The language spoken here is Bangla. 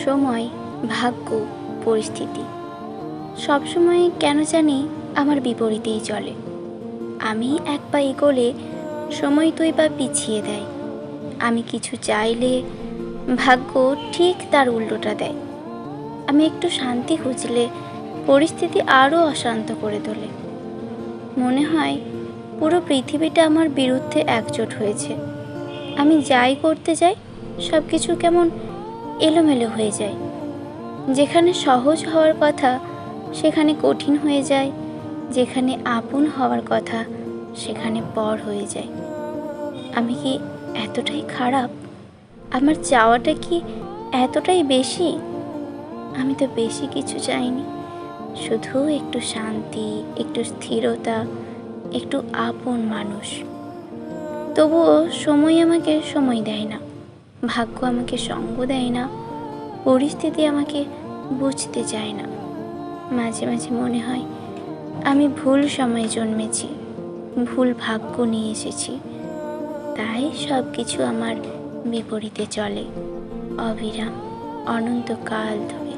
সময়, ভাগ্য, পরিস্থিতি সবসময় কেন জানি আমার বিপরীতেই চলে। আমি এক পা এগোলে সময় 2 পা পিছিয়ে দেয়। আমি কিছু চাইলে ভাগ্য ঠিক তার উল্টোটা দেয়। আমি একটু শান্তি খুঁজলে পরিস্থিতি আরও অশান্ত করে তোলে। মনে হয় পুরো পৃথিবীটা আমার বিরুদ্ধে একজোট হয়েছে। আমি যাই করতে যাই সব কিছু কেমন এলোমেলো হয়ে যায়। যেখানে সহজ হওয়ার কথা সেখানে কঠিন হয়ে যায়, যেখানে আপন হওয়ার কথা সেখানে পর হয়ে যায়। আমি কি এতটাই খারাপ? আমার চাওয়াটা কি এতটাই বেশি? আমি তো বেশি কিছু চাইনি, শুধু একটু শান্তি, একটু স্থিরতা, একটু আপন মানুষ। তবুও সময় আমাকে সময় দেয় না, ভাগ্য আমাকে সঙ্গ দেয় না, পরিস্থিতি আমাকে বুঝতে চায় না। মাঝে মাঝে মনে হয় আমি ভুল সময়ে জন্মেছি, ভুল ভাগ্য নিয়ে এসেছি, তাই সব কিছু আমার বিপরীতে চলে অবিরাম, অনন্তকাল ধরে।